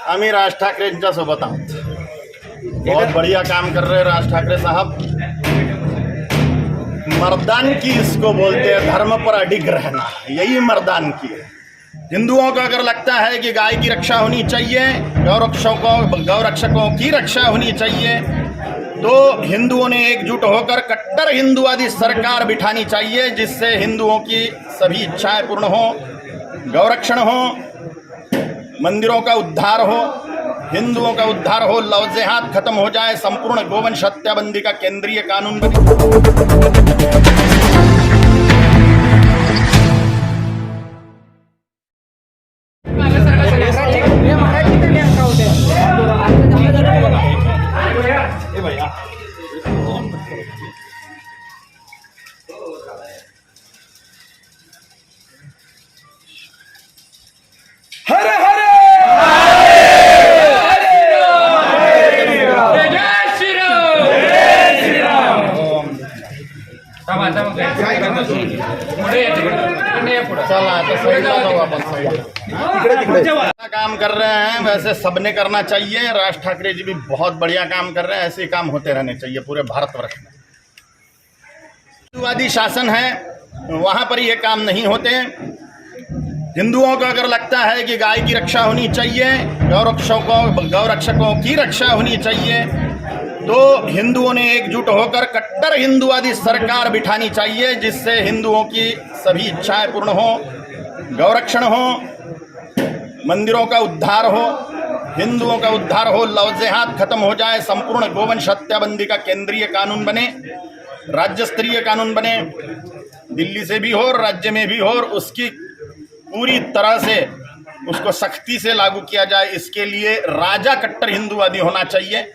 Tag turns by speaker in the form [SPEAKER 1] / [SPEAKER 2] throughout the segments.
[SPEAKER 1] आम्ही राज ठाकरेंच्या सोबत आहोत. बहुत बढ़िया काम कर रहे हैं राज ठाकरे साहब. मर्दानगी इसको बोलते हैं, धर्म पर अडिग रहना, यही मर्दानगी है. हिंदुओं को अगर लगता है कि गाय की रक्षा होनी चाहिए, गौरक्षकों की रक्षा होनी चाहिए, तो हिंदुओं ने एकजुट होकर कट्टर हिंदुवादी सरकार बिठानी चाहिए, जिससे हिंदुओं की सभी इच्छाएं पूर्ण हो, गौरक्षण हो, मंदिरों का उद्धार हो, हिंदुओं का उद्धार हो, लव जिहाद खत्म हो जाए, संपूर्ण गोवंश हत्याबंदी का केंद्रीय कानून बने.
[SPEAKER 2] हर हर
[SPEAKER 1] काम कर रहे हैं, वैसे सबने करना चाहिए. राज ठाकरे जी भी बहुत बढ़िया काम कर रहे हैं. ऐसे ही काम होते रहने चाहिए पूरे भारतवर्ष में. हिंदुवादी शासन है, वहाँ पर ये काम नहीं होते. हिंदुओं को अगर लगता है कि गाय की रक्षा होनी चाहिए, गौरक्षकों की रक्षा होनी चाहिए, तो हिंदुओं ने एकजुट होकर कट्टर हिंदुवादी सरकार बिठानी चाहिए, जिससे हिंदुओं की सभी इच्छाएं पूर्ण हो, गौरक्षण हो, मंदिरों का उद्धार हो, हिंदुओं का उद्धार हो, लव जिहाद खत्म हो जाए, संपूर्ण गोवंश हत्याबंदी का केंद्रीय कानून बने, राज्य स्तरीय कानून बने, दिल्ली से भी हो और राज्य में भी हो, और उसकी पूरी तरह से उसको सख्ती से लागू किया जाए. इसके लिए राजा कट्टर हिंदुवादी होना चाहिए.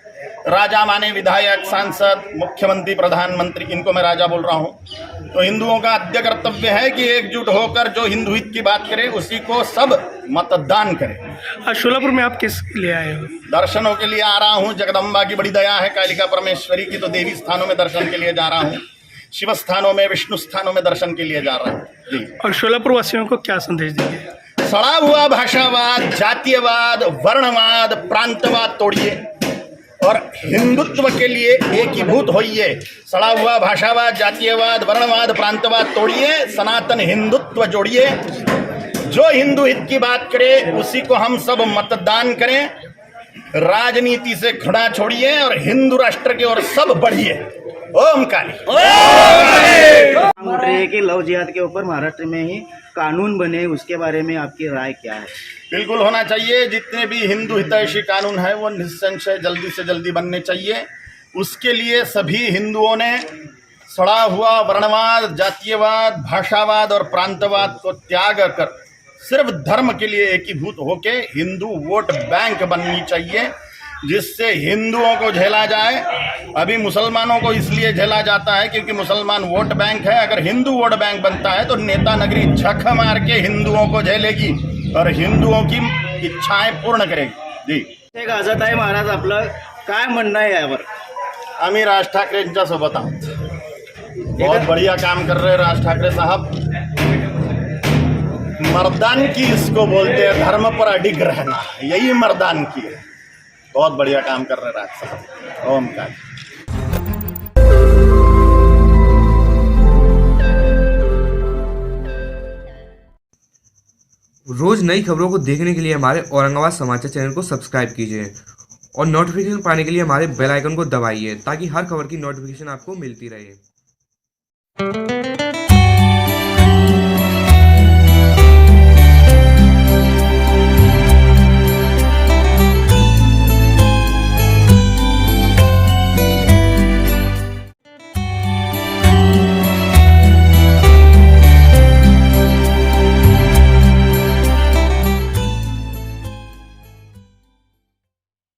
[SPEAKER 1] राजा माने विधायक, सांसद, मुख्यमंत्री, प्रधानमंत्री, इनको मैं राजा बोल रहा हूँ. तो हिंदुओं का आद्य कर्तव्य है कि एकजुट होकर जो हिंदू हित की बात करे उसी को सब मतदान करें.
[SPEAKER 2] शोलापुर में आप किस लिए आए हो?
[SPEAKER 1] दर्शनों के लिए आ रहा हूँ. जगदम्बा की बड़ी दया है, कालिका परमेश्वरी की, तो देवी स्थानों में दर्शन के लिए जा रहा हूँ, शिव स्थानों में, विष्णु स्थानों में दर्शन के लिए जा रहा हूँ जी.
[SPEAKER 2] और शोलापुर वासियों को क्या संदेश देंगे?
[SPEAKER 1] सड़ा हुआ भाषावाद, जातीयवाद, वर्णवाद, प्रांतवाद तोड़िए और हिंदुत्व के लिए एकीभूत होइए. सड़ा हुआ भाषावाद, जातीयवाद, वर्णवाद, प्रांतवाद तोड़िए, सनातन हिंदुत्व जोड़िए. जो हिंदू हित की बात करे उसी को हम सब मतदान करें. राजनीति से घृणा छोड़िए और हिंदू राष्ट्र की ओर सब बढ़िए. ओम काली.
[SPEAKER 3] उठ रही है कि लव जिहाद के ऊपर महाराष्ट्र में ही कानून बने, उसके बारे में आपकी राय क्या है?
[SPEAKER 1] बिल्कुल होना चाहिए. जितने भी हिंदू हितैषी कानून है वो निस्संशय जल्दी से जल्दी बनने चाहिए. उसके लिए सभी हिंदुओं ने सड़ा हुआ वर्णवाद, जातीयवाद, भाषावाद और प्रांतवाद को त्याग कर सिर्फ धर्म के लिए एकीभूत होके हिंदू वोट बैंक बननी चाहिए, जिससे हिंदुओं को झेला जाए. अभी मुसलमानों को इसलिए झेला जाता है क्योंकि मुसलमान वोट बैंक है. अगर हिंदू वोट बैंक बनता है तो नेता नगरी झक मार के हिंदुओं को झेलेगी और हिंदुओं की इच्छाएं पूर्ण करेगी जी.
[SPEAKER 3] गाजत आहे महाराज, आपलं काय म्हणणं आहे यावर?
[SPEAKER 1] आम्ही राज ठाकरेंच्या सोबत आहोत. बहुत बढ़िया काम कर रहे हैं राज ठाकरे साहब. मर्दानगी इसको बोलते हैं, धर्म पर अडिग रहना, यही मर्दानगी है. बहुत बढ़िया काम कर रहे हैं राज साहब. ओम काली.
[SPEAKER 4] रोज नई खबरों को देखने के लिए हमारे औरंगाबाद समाचार चैनल को सब्सक्राइब कीजिए और नोटिफिकेशन पाने के लिए हमारे बेल आइकन को दबाइए, ताकि हर खबर की नोटिफिकेशन आपको मिलती रहे.